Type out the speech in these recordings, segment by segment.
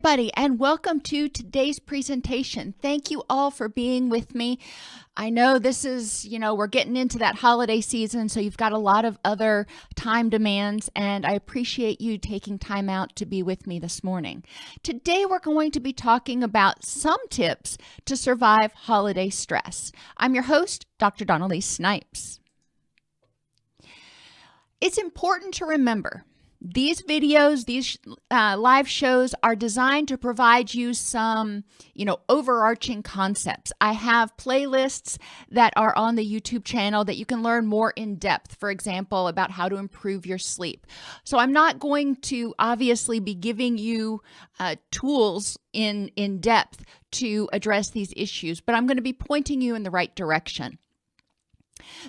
everybody, and welcome to today's presentation. Thank you all for being with me. I know this is, we're getting into that holiday season, so you've got a lot of other time demands, and I appreciate you taking time out to be with me this morning. Today, we're going to be talking about some tips to survive holiday stress. I'm your host, Dr. Donnelly Snipes. It's important to remember these videos, these live shows are designed to provide you some, overarching concepts. I have playlists that are on the YouTube channel that you can learn more in depth, for example, about how to improve your sleep. So I'm not going to obviously be giving you tools in depth to address these issues, but I'm going to be pointing you in the right direction.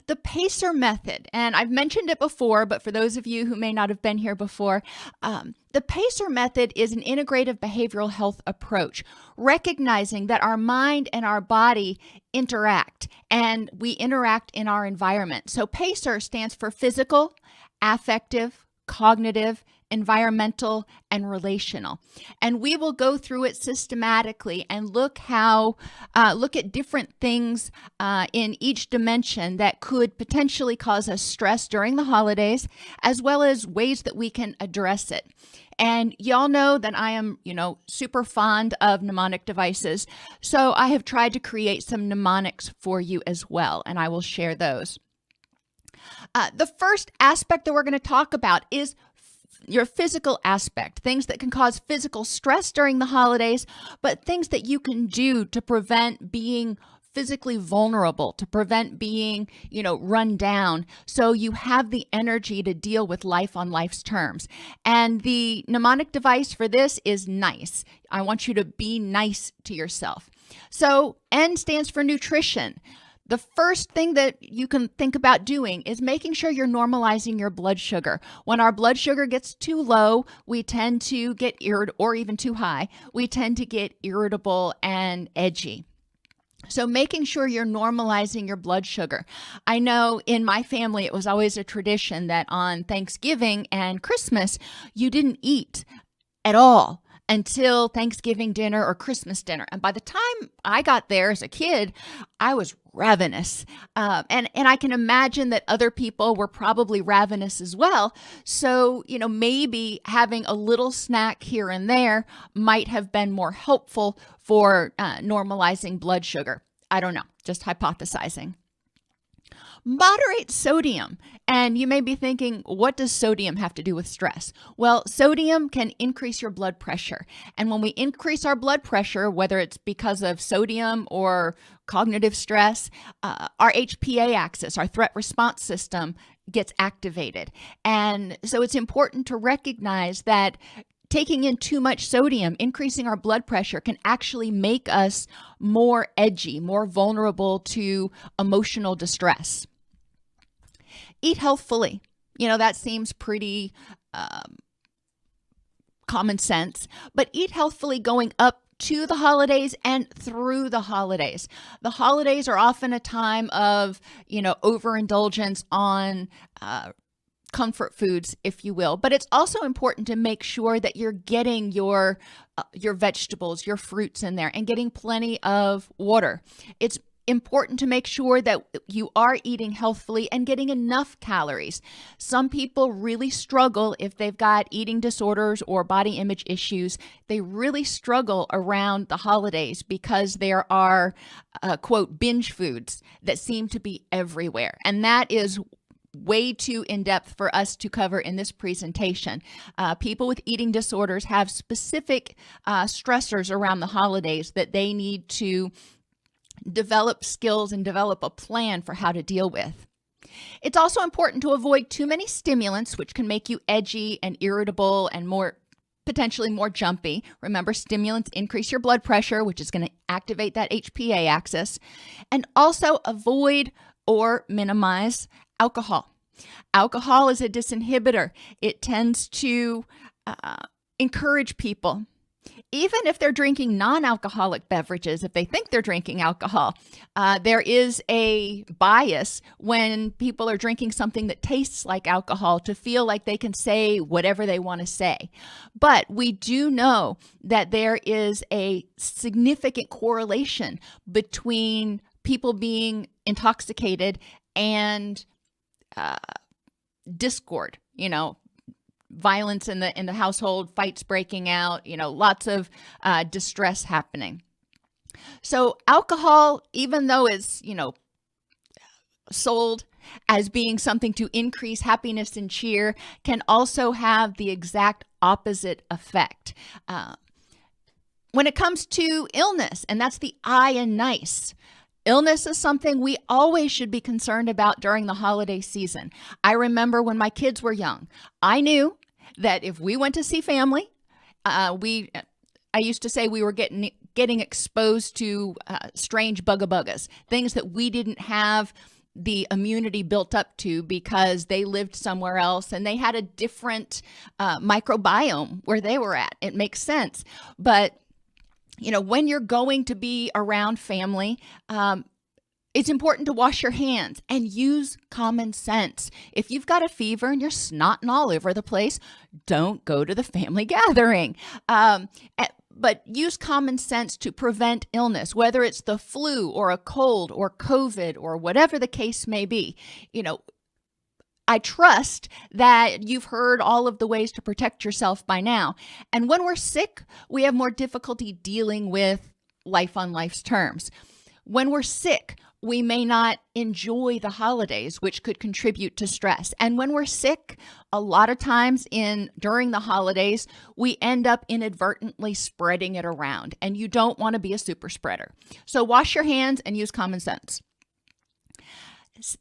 The PACER method, and I've mentioned it before, but for those of you who may not have been here before, the PACER method is an integrative behavioral health approach, recognizing that our mind and our body interact, and we interact in our environment. So PACER stands for physical, affective, cognitive, environmental, and relational. And we will go through it systematically and look at different things in each dimension that could potentially cause us stress during the holidays, as well as ways that we can address it. And y'all know that I am, super fond of mnemonic devices. So I have tried to create some mnemonics for you as well, and I will share those. The first aspect that we're going to talk about is your physical aspect, things that can cause physical stress during the holidays, but things that you can do to prevent being physically vulnerable, to prevent being, run down, so you have the energy to deal with life on life's terms. And the mnemonic device for this is NICE. I want you to be nice to yourself. So N stands for nutrition. The first thing that you can think about doing is making sure you're normalizing your blood sugar. When our blood sugar gets too low, we tend to get irritable, or even too high, we tend to get irritable and edgy. So making sure you're normalizing your blood sugar. I know in my family, it was always a tradition that on Thanksgiving and Christmas, you didn't eat at all until Thanksgiving dinner or Christmas dinner. And by the time I got there as a kid, I was ravenous. And I can imagine that other people were probably ravenous as well. So, maybe having a little snack here and there might have been more helpful for normalizing blood sugar. I don't know, just hypothesizing. Moderate sodium. And you may be thinking, what does sodium have to do with stress? Well, sodium can increase your blood pressure. And when we increase our blood pressure, whether it's because of sodium or cognitive stress, our HPA axis, our threat response system, gets activated. And so it's important to recognize that taking in too much sodium, increasing our blood pressure, can actually make us more edgy, more vulnerable to emotional distress. Eat healthfully. That seems pretty common sense, but eat healthfully going up to the holidays and through the holidays. The holidays are often a time of, overindulgence on comfort foods, if you will, but it's also important to make sure that you're getting your vegetables, your fruits in there, and getting plenty of water. It's important to make sure that you are eating healthfully and getting enough calories. Some people really struggle if they've got eating disorders or body image issues. They really struggle around the holidays because there are, quote, binge foods that seem to be everywhere. And that is way too in-depth for us to cover in this presentation. People with eating disorders have specific stressors around the holidays that they need to develop skills and develop a plan for how to deal with. It's also important to avoid too many stimulants, which can make you edgy and irritable and potentially more jumpy. Remember, stimulants increase your blood pressure, which is going to activate that HPA axis. And also avoid or minimize alcohol. Alcohol is a disinhibitor. It tends to encourage people Even if they're drinking non-alcoholic beverages, if they think they're drinking alcohol, there is a bias when people are drinking something that tastes like alcohol to feel like they can say whatever they want to say. But we do know that there is a significant correlation between people being intoxicated and discord, violence in the household, fights breaking out, lots of distress happening. So alcohol, even though it's, sold as being something to increase happiness and cheer, can also have the exact opposite effect. When it comes to illness, and that's the I in nice, illness is something we always should be concerned about during the holiday season. I remember when my kids were young, I knew that if we went to see family, I used to say we were getting exposed to strange bugga-buggas, things that we didn't have the immunity built up to because they lived somewhere else and they had a different microbiome where they were at. It makes sense. But when you're going to be around family, it's important to wash your hands and use common sense. If you've got a fever and you're snotting all over the place, don't go to the family gathering. But use common sense to prevent illness, whether it's the flu or a cold or COVID or whatever the case may be. I trust that you've heard all of the ways to protect yourself by now. And when we're sick, we have more difficulty dealing with life on life's terms. When we're sick, we may not enjoy the holidays, which could contribute to stress. And when we're sick, a lot of times during the holidays, we end up inadvertently spreading it around, and you don't want to be a super spreader. So wash your hands and use common sense.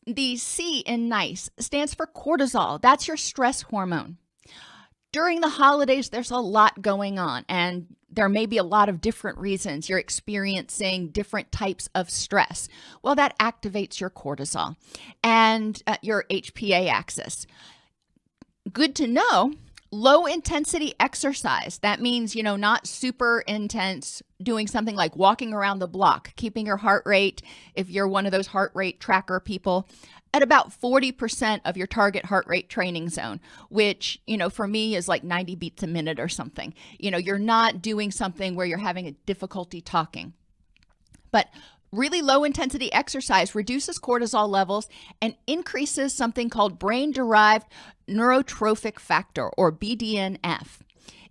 The C in nice stands for cortisol. That's your stress hormone. During the holidays, there's a lot going on, and there may be a lot of different reasons you're experiencing different types of stress. Well, that activates your cortisol and your HPA axis. Good to know. Low intensity exercise. That means, not super intense, doing something like walking around the block, keeping your heart rate, if you're one of those heart rate tracker people, at about 40% of your target heart rate training zone, which, for me is like 90 beats a minute or something. You're not doing something where you're having a difficulty talking. But really low intensity exercise reduces cortisol levels and increases something called brain-derived neurotrophic factor, or BDNF.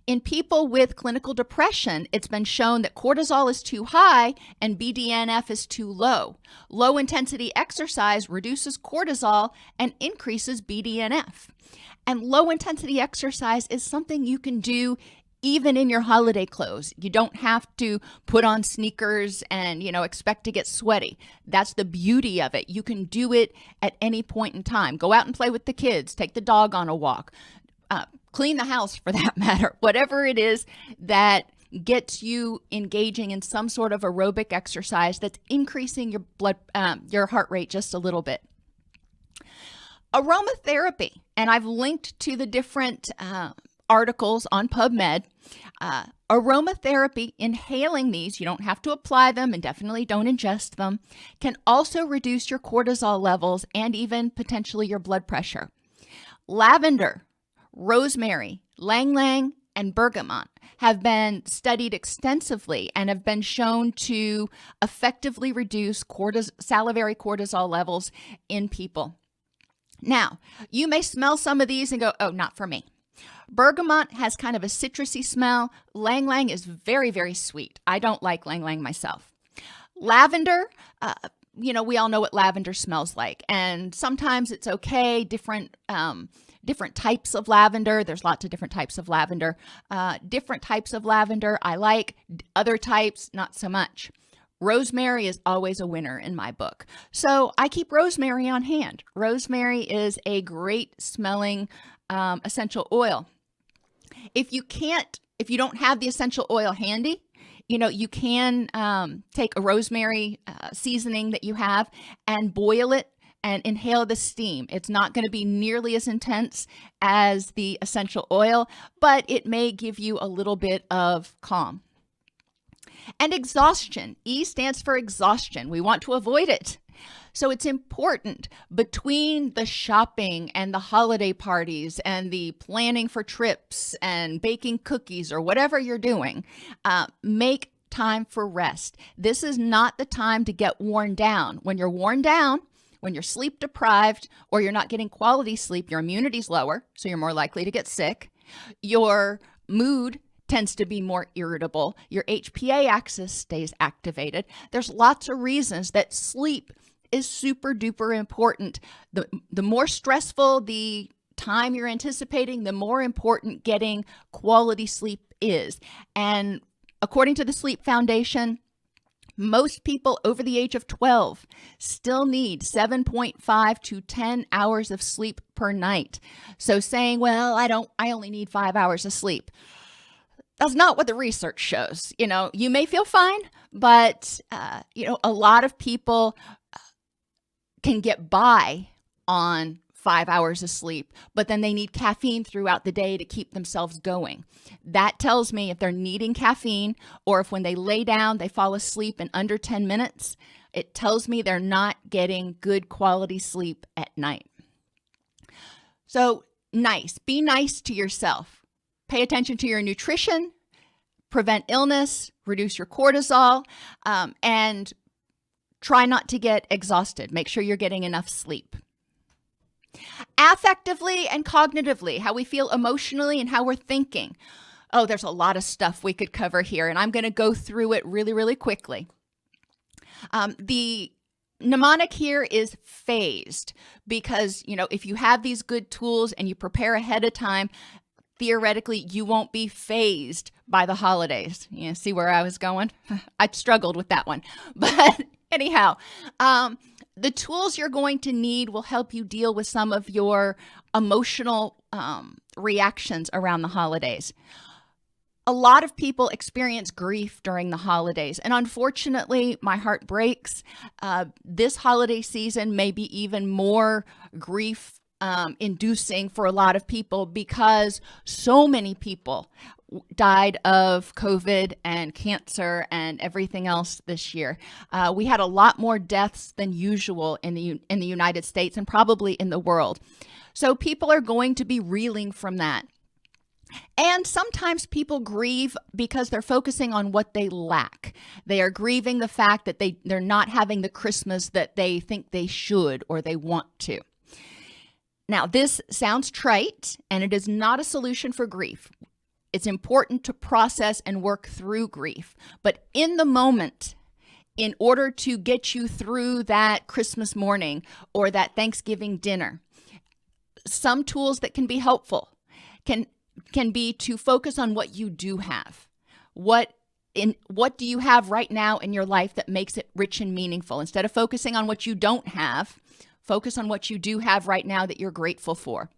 In people with clinical depression, it's been shown that cortisol is too high and BDNF is too low. Low intensity exercise reduces cortisol and increases BDNF. And low intensity exercise is something you can do even in your holiday clothes. You don't have to put on sneakers and, expect to get sweaty. That's the beauty of it. You can do it at any point in time. Go out and play with the kids, take the dog on a walk, clean the house for that matter, whatever it is that gets you engaging in some sort of aerobic exercise that's increasing your heart rate just a little bit. Aromatherapy, and I've linked to the different articles on PubMed. Aromatherapy, inhaling these, you don't have to apply them and definitely don't ingest them, can also reduce your cortisol levels and even potentially your blood pressure. Lavender, rosemary, Ylang Ylang, and Bergamot have been studied extensively and have been shown to effectively reduce salivary cortisol levels in people. Now, you may smell some of these and go, oh, not for me. Bergamot has kind of a citrusy smell. Ylang Ylang is very, very sweet. I don't like Ylang Ylang myself. Lavender, we all know what lavender smells like, and sometimes it's okay. Different types of lavender. There's lots of different types of lavender. Different types of lavender I like. Other types, not so much. Rosemary is always a winner in my book. So I keep rosemary on hand. Rosemary is a great smelling essential oil. If you don't have the essential oil handy, you can take a rosemary seasoning that you have and boil it and inhale the steam. It's not going to be nearly as intense as the essential oil, but it may give you a little bit of calm. And exhaustion. E stands for exhaustion. We want to avoid it. So it's important between the shopping and the holiday parties and the planning for trips and baking cookies or whatever you're doing, make time for rest. This is not the time to get worn down. When you're worn down, when you're sleep deprived or you're not getting quality sleep, your immunity's lower, so you're more likely to get sick. Your mood tends to be more irritable. Your HPA axis stays activated. There's lots of reasons that sleep is super duper important. The more stressful the time you're anticipating, the more important getting quality sleep is. And according to the Sleep Foundation, most people over the age of 12 still need 7.5 to 10 hours of sleep per night. So saying, well, I only need 5 hours of sleep. That's not what the research shows. You may feel fine, but a lot of people can get by on 5 hours of sleep, but then they need caffeine throughout the day to keep themselves going. That tells me if they're needing caffeine or if when they lay down, they fall asleep in under 10 minutes, it tells me they're not getting good quality sleep at night. So be nice to yourself. Pay attention to your nutrition, prevent illness, reduce your cortisol, and try not to get exhausted. Make sure you're getting enough sleep. Affectively and cognitively, how we feel emotionally and how we're thinking. Oh, there's a lot of stuff we could cover here, and I'm going to go through it really, really quickly. The mnemonic here is phased because, if you have these good tools and you prepare ahead of time, theoretically, you won't be phased by the holidays. You see where I was going? I struggled with that one. But anyhow, the tools you're going to need will help you deal with some of your emotional reactions around the holidays. A lot of people experience grief during the holidays, and unfortunately, my heart breaks. This holiday season may be even more grief inducing for a lot of people because so many people died of COVID and cancer and everything else this year. We had a lot more deaths than usual in the United States and probably in the world. So people are going to be reeling from that. And sometimes people grieve because they're focusing on what they lack. They are grieving the fact that they're not having the Christmas that they think they should or they want to. Now, this sounds trite, and it is not a solution for grief. It's important to process and work through grief. But in the moment, in order to get you through that Christmas morning or that Thanksgiving dinner, some tools that can be helpful can be to focus on what you do have. What do you have right now in your life that makes it rich and meaningful? Instead of focusing on what you don't have, focus on what you do have right now that you're grateful for.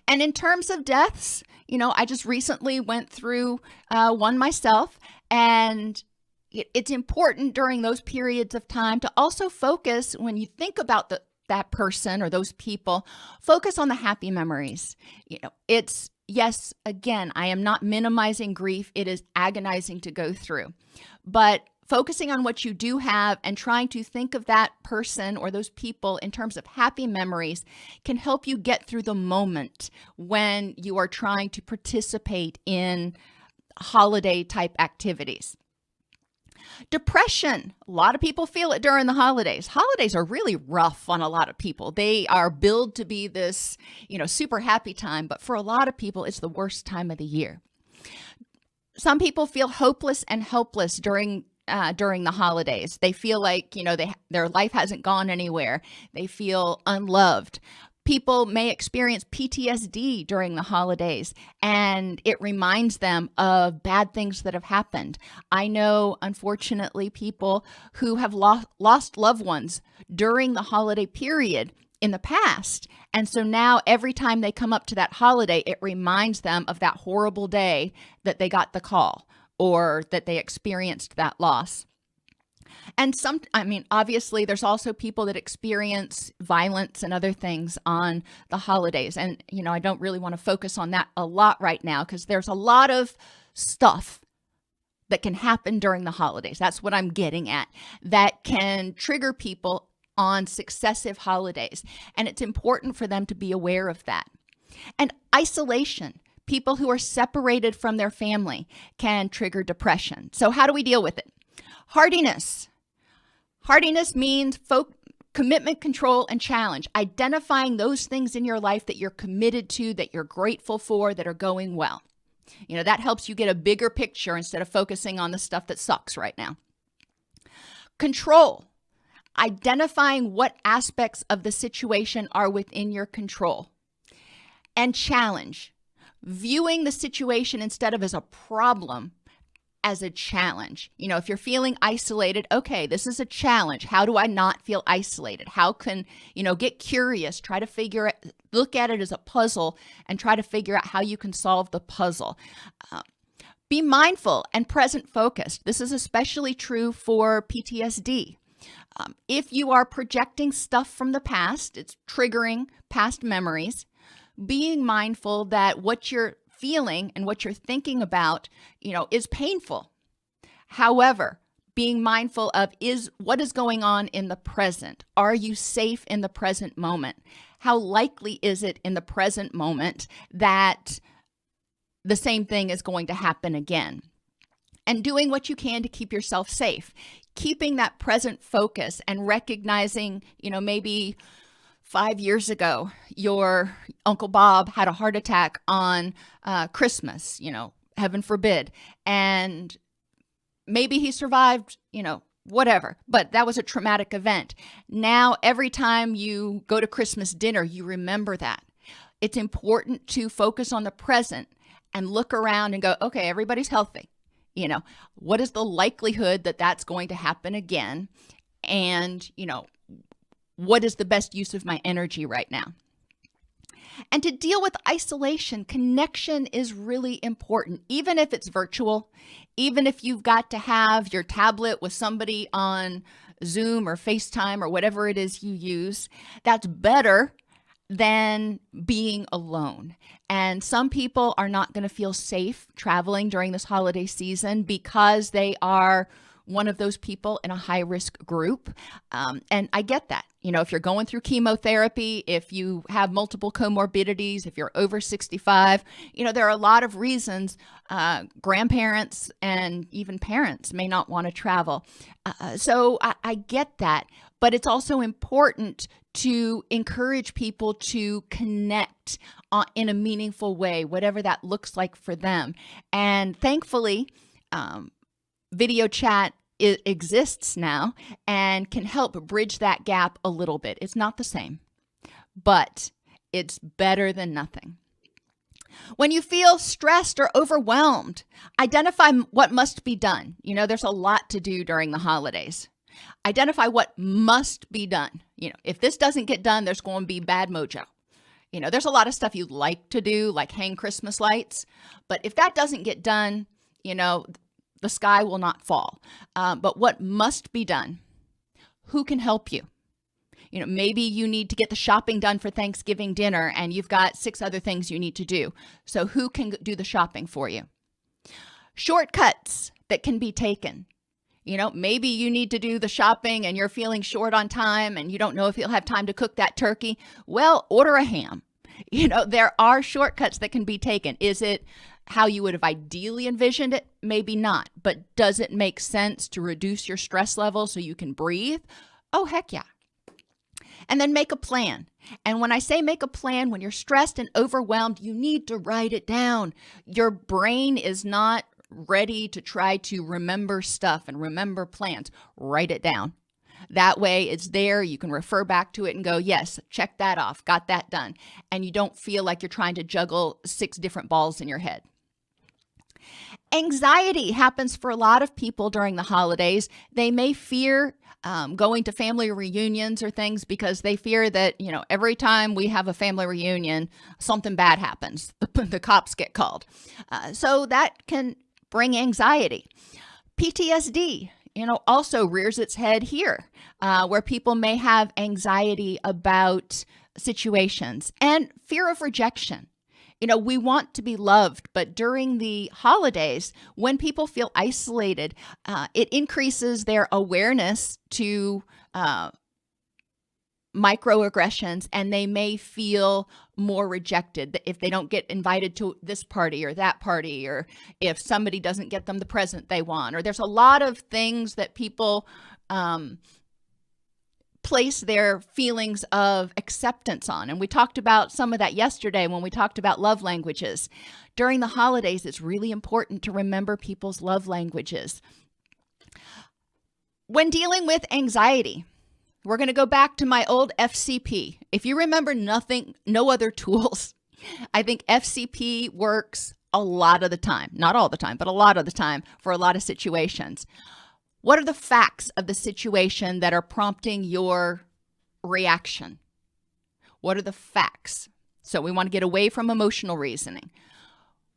And in terms of deaths, I just recently went through one myself, and it's important during those periods of time to also focus, when you think about that person or those people, focus on the happy memories. Yes, again, I am not minimizing grief. It is agonizing to go through. But focusing on what you do have and trying to think of that person or those people in terms of happy memories can help you get through the moment when you are trying to participate in holiday type activities. Depression. A lot of people feel it during the holidays. Holidays are really rough on a lot of people. They are billed to be this, super happy time, but for a lot of people, it's the worst time of the year. Some people feel hopeless and helpless during the holidays. They feel like, their life hasn't gone anywhere. They feel unloved. People may experience PTSD during the holidays, and it reminds them of bad things that have happened. I know, unfortunately, people who have lost loved ones during the holiday period in the past. And so now every time they come up to that holiday, it reminds them of that horrible day that they got the call or that they experienced that loss. And obviously there's also people that experience violence and other things on the holidays. And, I don't really want to focus on that a lot right now because there's a lot of stuff that can happen during the holidays. That's what I'm getting at. That can trigger people on successive holidays. And it's important for them to be aware of that. And isolation. People who are separated from their family can trigger depression. So how do we deal with it? Hardiness. Hardiness means commitment, control, and challenge. Identifying those things in your life that you're committed to, that you're grateful for, that are going well. That helps you get a bigger picture instead of focusing on the stuff that sucks right now. Control. Identifying what aspects of the situation are within your control. And challenge. Viewing the situation instead of as a problem, as a challenge. If you're feeling isolated, okay, this is a challenge. How do I not feel isolated? How can, get curious, try to figure it, look at it as a puzzle and try to figure out how you can solve the puzzle. Be mindful and present focused. This is especially true for PTSD. If you are projecting stuff from the past, it's triggering past memories. Being mindful that what you're feeling and what you're thinking about, is painful. However, being mindful of what is going on in the present. Are you safe in the present moment? How likely is it in the present moment that the same thing is going to happen again? And doing what you can to keep yourself safe. Keeping that present focus and recognizing, maybe 5 years ago, your Uncle Bob had a heart attack on Christmas, heaven forbid. And maybe he survived, whatever, but that was a traumatic event. Now, every time you go to Christmas dinner, you remember that. It's important to focus on the present and look around and go, okay, everybody's healthy. What is the likelihood that that's going to happen again? And, what is the best use of my energy right now? And to deal with isolation, connection is really important, even if it's virtual, even if you've got to have your tablet with somebody on Zoom or FaceTime or whatever it is you use. That's better than being alone. And some people are not going to feel safe traveling during this holiday season because they are one of those people in a high-risk group. And I get that. If you're going through chemotherapy, if you have multiple comorbidities, if you're over 65, there are a lot of reasons grandparents and even parents may not want to travel. So I get that. But it's also important to encourage people to connect in a meaningful way, whatever that looks like for them. And thankfully, video chat exists now and can help bridge that gap a little bit. It's not the same, but it's better than nothing. When you feel stressed or overwhelmed, identify what must be done. There's a lot to do during the holidays. Identify what must be done. If this doesn't get done, there's going to be bad mojo. There's a lot of stuff you'd like to do, like hang Christmas lights, but if that doesn't get done, the sky will not fall. But what must be done? Who can help you? Maybe you need to get the shopping done for Thanksgiving dinner and you've got 6 other things you need to do. So who can do the shopping for you? Shortcuts that can be taken. Maybe you need to do the shopping and you're feeling short on time and you don't know if you'll have time to cook that turkey. Well, order a ham. There are shortcuts that can be taken. Is it how you would have ideally envisioned it? Maybe not. But does it make sense to reduce your stress level so you can breathe? Oh, heck yeah. And then make a plan. And when I say make a plan, when you're stressed and overwhelmed, you need to write it down. Your brain is not ready to try to remember stuff and remember plans. Write it down. That way it's there. You can refer back to it and go, yes, check that off, got that done. And you don't feel like you're trying to juggle 6 different balls in your head. Anxiety happens for a lot of people during the holidays. They may fear going to family reunions or things because they fear that, every time we have a family reunion, something bad happens. The cops get called. So that can bring anxiety. PTSD. also rears its head here, where people may have anxiety about situations and fear of rejection. We want to be loved, but during the holidays, when people feel isolated, it increases their awareness to microaggressions, and they may feel more rejected if they don't get invited to this party or that party, or if somebody doesn't get them the present they want, or there's a lot of things that people place their feelings of acceptance on. And we talked about some of that yesterday when we talked about love languages. During the holidays, it's really important to remember people's love languages. When dealing with anxiety, we're going to go back to my old FCP. If you remember nothing, no other tools, I think FCP works a lot of the time. Not all the time, but a lot of the time for a lot of situations. What are the facts of the situation that are prompting your reaction? What are the facts? So we want to get away from emotional reasoning.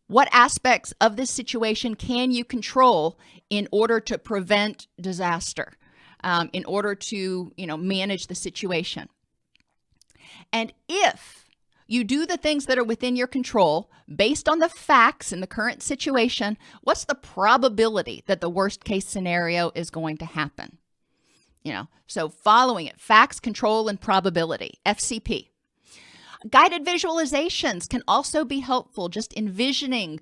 What aspects of this situation can you control in order to prevent disaster? In order to, manage the situation. And if you do the things that are within your control, based on the facts in the current situation, what's the probability that the worst case scenario is going to happen? So following it, facts, control, and probability, FCP. Guided visualizations can also be helpful, just envisioning.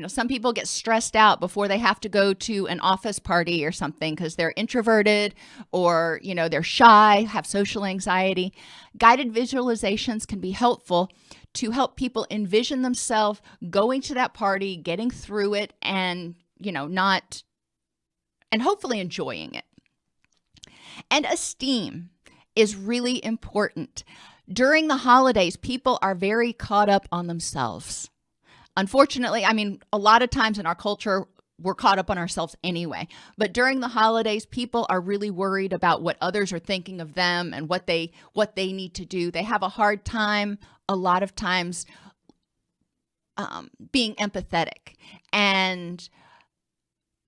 Some people get stressed out before they have to go to an office party or something because they're introverted or, they're shy, have social anxiety. Guided visualizations can be helpful to help people envision themselves going to that party, getting through it, and, and hopefully enjoying it. And esteem is really important. During the holidays, people are very caught up on themselves. Unfortunately, a lot of times in our culture, we're caught up on ourselves anyway. But during the holidays, people are really worried about what others are thinking of them and what they need to do. They have a hard time, a lot of times, being empathetic. And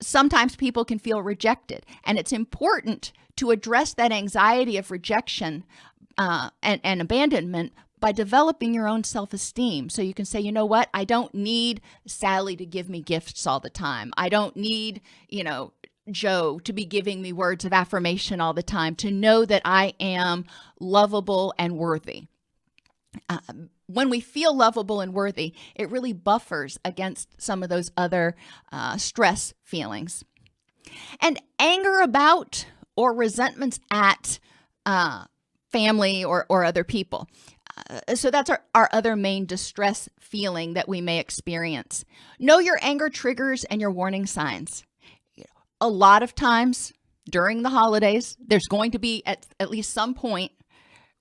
sometimes people can feel rejected. And it's important to address that anxiety of rejection and abandonment by developing your own self-esteem. So you can say, you know what, I don't need Sally to give me gifts all the time. I don't need, Joe to be giving me words of affirmation all the time, to know that I am lovable and worthy. When we feel lovable and worthy, it really buffers against some of those other stress feelings. And anger about or resentments at family or other people. So that's our other main distress feeling that we may experience. Know your anger triggers and your warning signs. A lot of times during the holidays, there's going to be at least some point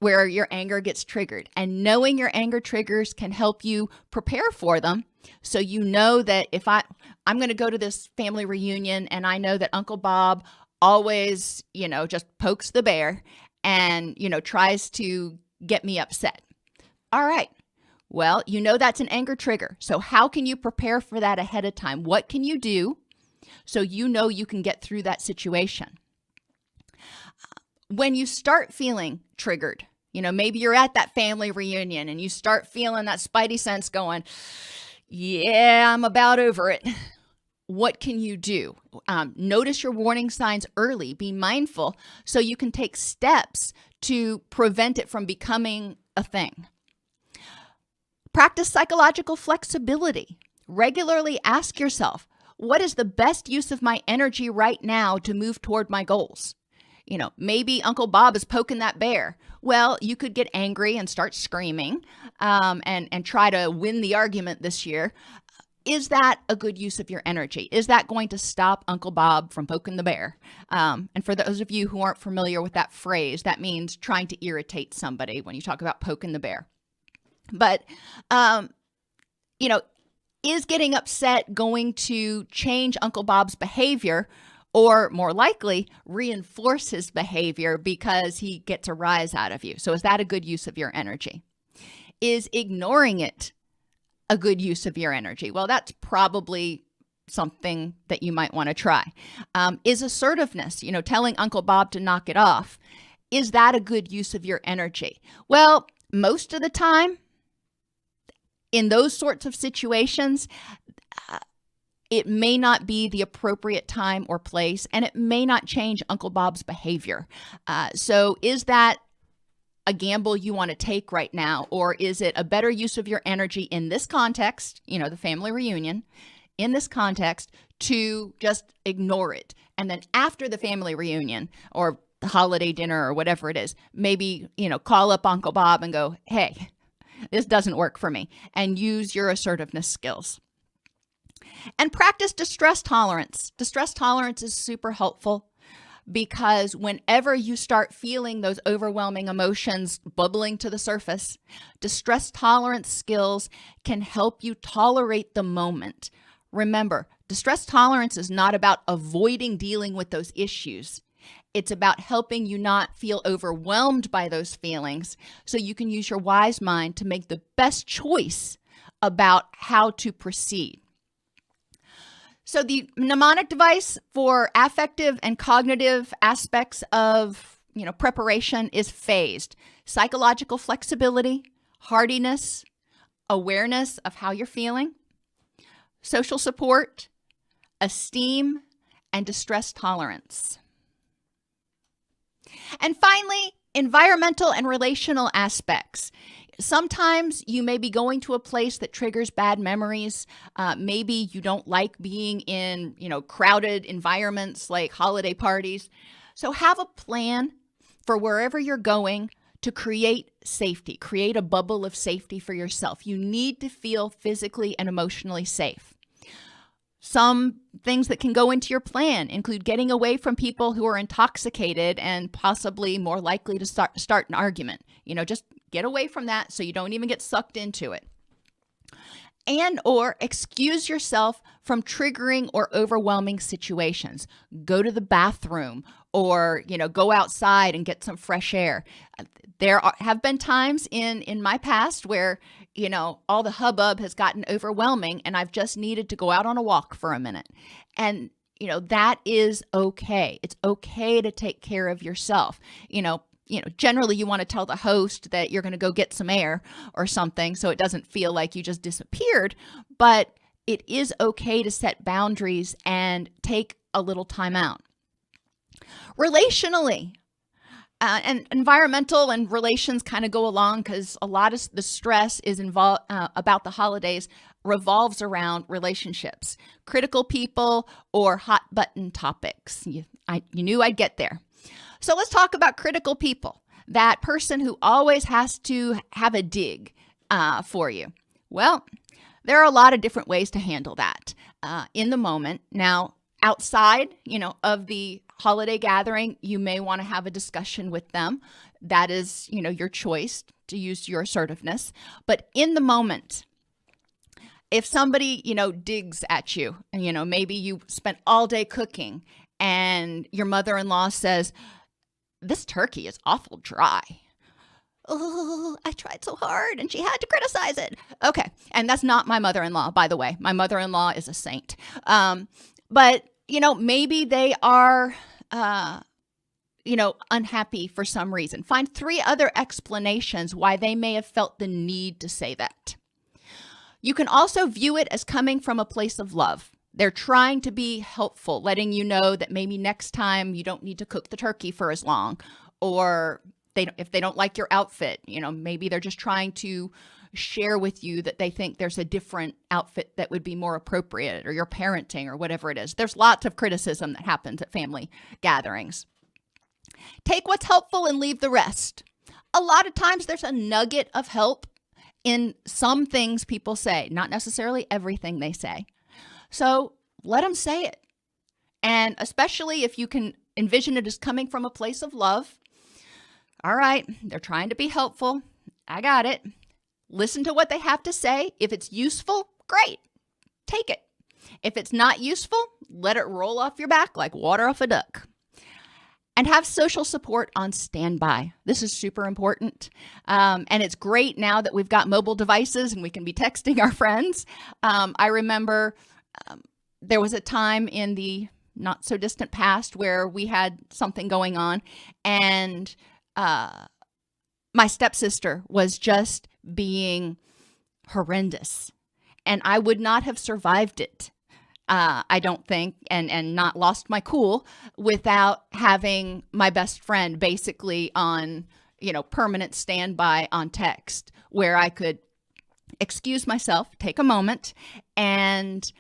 where your anger gets triggered. And knowing your anger triggers can help you prepare for them. So you know that if I'm going to go to this family reunion and I know that Uncle Bob always, just pokes the bear and, tries to get me upset. All right. Well, that's an anger trigger. So how can you prepare for that ahead of time? What can you do so you can get through that situation? When you start feeling triggered, maybe you're at that family reunion and you start feeling that spidey sense going, yeah, I'm about over it. What can you do? Notice your warning signs early. Be mindful so you can take steps to prevent it from becoming a thing. Practice psychological flexibility. Regularly ask yourself, what is the best use of my energy right now to move toward my goals? Maybe Uncle Bob is poking that bear. Well, you could get angry and start screaming and try to win the argument this year. Is that a good use of your energy? Is that going to stop Uncle Bob from poking the bear? And for those of you who aren't familiar with that phrase, that means trying to irritate somebody when you talk about poking the bear. But, is getting upset going to change Uncle Bob's behavior, or more likely reinforce his behavior because he gets a rise out of you? So is that a good use of your energy? Is ignoring it a good use of your energy? Well, that's probably something that you might want to try. Is assertiveness, telling Uncle Bob to knock it off, is that a good use of your energy? Well, most of the time, in those sorts of situations, it may not be the appropriate time or place, and it may not change Uncle Bob's behavior. So is that a gamble you want to take right now, or is it a better use of your energy in this context, the family reunion, in this context, to just ignore it? And then after the family reunion or the holiday dinner or whatever it is, maybe, call up Uncle Bob and go, hey, this doesn't work for me, and use your assertiveness skills. And practice distress tolerance. Distress tolerance is super helpful because whenever you start feeling those overwhelming emotions bubbling to the surface, distress tolerance skills can help you tolerate the moment. Remember, distress tolerance is not about avoiding dealing with those issues. It's about helping you not feel overwhelmed by those feelings so you can use your wise mind to make the best choice about how to proceed. So the mnemonic device for affective and cognitive aspects of, preparation is phased. Psychological flexibility, hardiness, awareness of how you're feeling, social support, esteem, and distress tolerance. And finally, environmental and relational aspects. Sometimes you may be going to a place that triggers bad memories. Maybe you don't like being in, crowded environments like holiday parties. So have a plan for wherever you're going to create safety, create a bubble of safety for yourself. You need to feel physically and emotionally safe. Some things that can go into your plan include getting away from people who are intoxicated and possibly more likely to start an argument. Just get away from that so you don't even get sucked into it. And or excuse yourself from triggering or overwhelming situations. Go to the bathroom or, go outside and get some fresh air. There have been times in my past where, all the hubbub has gotten overwhelming and I've just needed to go out on a walk for a minute. And, that is okay. It's okay to take care of yourself. Generally you want to tell the host that you're going to go get some air or something so it doesn't feel like you just disappeared, but it is okay to set boundaries and take a little time out. Relationally, and environmental and relations kind of go along because a lot of the stress is involved about the holidays revolves around relationships, critical people, or hot button topics. You knew I'd get there. So let's talk about critical people, that person who always has to have a dig for you. Well, there are a lot of different ways to handle that in the moment. Now, outside, of the holiday gathering, you may want to have a discussion with them. That is, your choice to use your assertiveness. But in the moment, if somebody, digs at you, and, maybe you spent all day cooking and your mother-in-law says, "This turkey is awful dry." "Oh, I tried so hard and she had to criticize it." Okay. And that's not my mother-in-law, by the way. My mother-in-law is a saint. But, maybe they are, unhappy for some reason. Find 3 other explanations why they may have felt the need to say that. You can also view it as coming from a place of love. They're trying to be helpful, letting you know that maybe next time you don't need to cook the turkey for as long, or if they don't like your outfit, maybe they're just trying to share with you that they think there's a different outfit that would be more appropriate, or your parenting, or whatever it is. There's lots of criticism that happens at family gatherings. Take what's helpful and leave the rest. A lot of times there's a nugget of help in some things people say, not necessarily everything they say. So let them say it. And especially if you can envision it as coming from a place of love. All right, they're trying to be helpful. I got it. Listen to what they have to say. If it's useful, great. Take it. If it's not useful, let it roll off your back like water off a duck. And have social support on standby. This is super important. And it's great now that we've got mobile devices and we can be texting our friends. I remember there was a time in the not so distant past where we had something going on, and my stepsister was just being horrendous, and I would not have survived it, I don't think, and not lost my cool without having my best friend basically on, permanent standby on text, where I could excuse myself, take a moment, and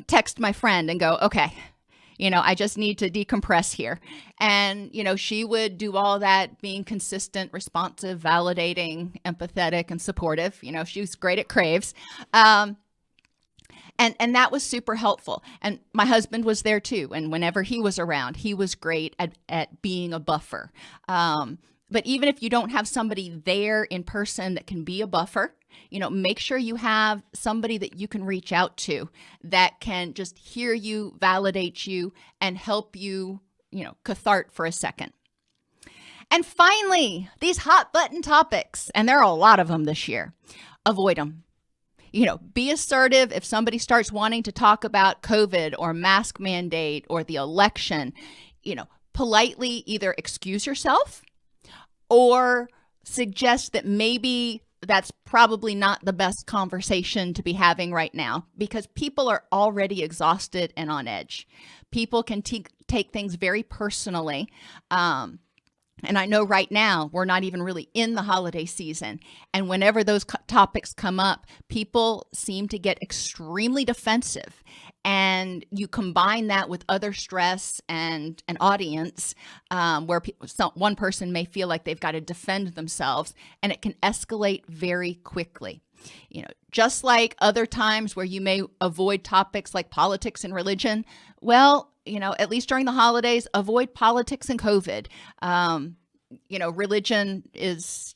text my friend and go, okay, I just need to decompress here. And, she would do all that, being consistent, responsive, validating, empathetic, and supportive. She was great at craves. And that was super helpful. And my husband was there too. And whenever he was around, he was great at being a buffer. But even if you don't have somebody there in person that can be a buffer, make sure you have somebody that you can reach out to that can just hear you, validate you, and help you, cathart for a second. And finally, these hot button topics, and there are a lot of them this year, avoid them. Be assertive if somebody starts wanting to talk about COVID or mask mandate or the election, politely either excuse yourself or suggest that maybe that's probably not the best conversation to be having right now, because people are already exhausted and on edge. People can take things very personally. And I know right now we're not even really in the holiday season. And whenever those topics come up, people seem to get extremely defensive. And you combine that with other stress and an audience where one person may feel like they've got to defend themselves, and it can escalate very quickly. Just like other times where you may avoid topics like politics and religion, well, at least during the holidays, avoid politics and COVID. Religion is,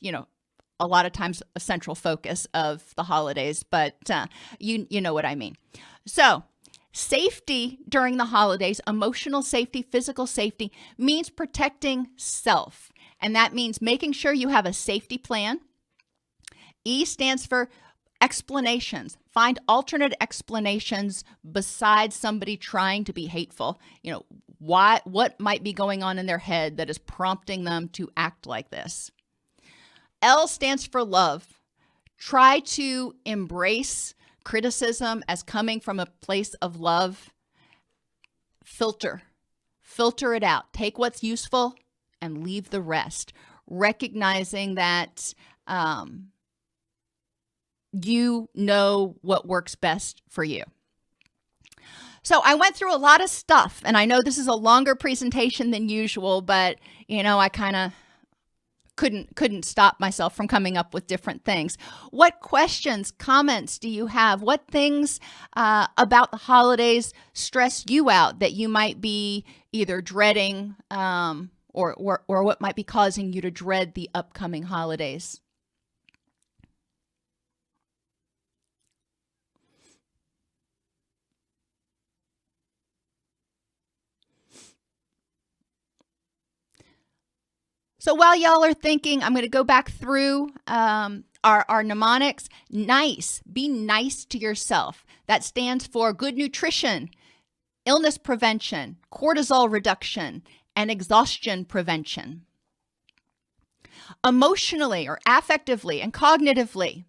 a lot of times a central focus of the holidays, but you know what I mean. So safety during the holidays, emotional safety, physical safety, means protecting self. And that means making sure you have a safety plan. E stands for explanations. Find alternate explanations besides somebody trying to be hateful. What might be going on in their head that is prompting them to act like this. L stands for love. Try to embrace criticism as coming from a place of love. Filter it out. Take what's useful and leave the rest. Recognizing that you know what works best for you. So I went through a lot of stuff, and I know this is a longer presentation than usual, but I kind of couldn't stop myself from coming up with different things. What questions, comments do you have? What things about the holidays stress you out that you might be either dreading or what might be causing you to dread the upcoming holidays? So while y'all are thinking, I'm going to go back through our mnemonics. Nice. Be nice to yourself. That stands for good nutrition, illness prevention, cortisol reduction, and exhaustion prevention. Emotionally or affectively and cognitively,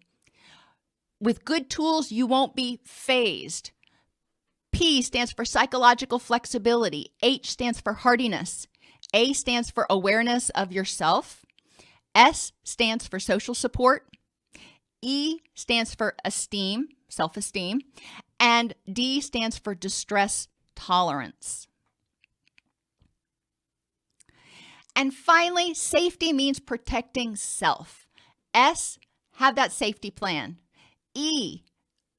with good tools, you won't be phased. P stands for psychological flexibility. H stands for hardiness. A stands for awareness of yourself. S stands for social support. E stands for esteem, self-esteem. And D stands for distress tolerance. And finally, safety means protecting self. S, have that safety plan. E,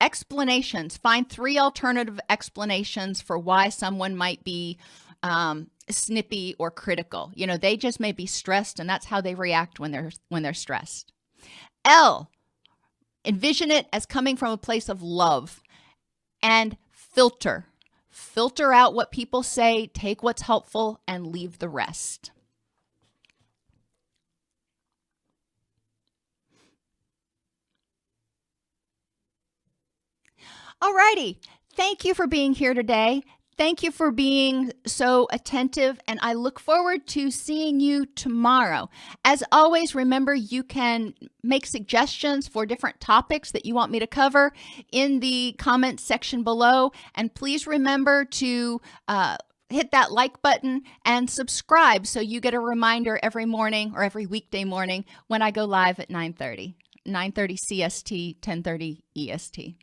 explanations. Find 3 alternative explanations for why someone might be snippy or critical. They just may be stressed, and that's how they react when they're stressed. L, envision it as coming from a place of love. And filter out what people say, take what's helpful, and leave the rest. Alrighty. Thank you for being here today. Thank you for being so attentive, and I look forward to seeing you tomorrow. As always, remember you can make suggestions for different topics that you want me to cover in the comments section below, and please remember to hit that like button and subscribe so you get a reminder every morning or every weekday morning when I go live at 9:30 CST, 10:30 EST.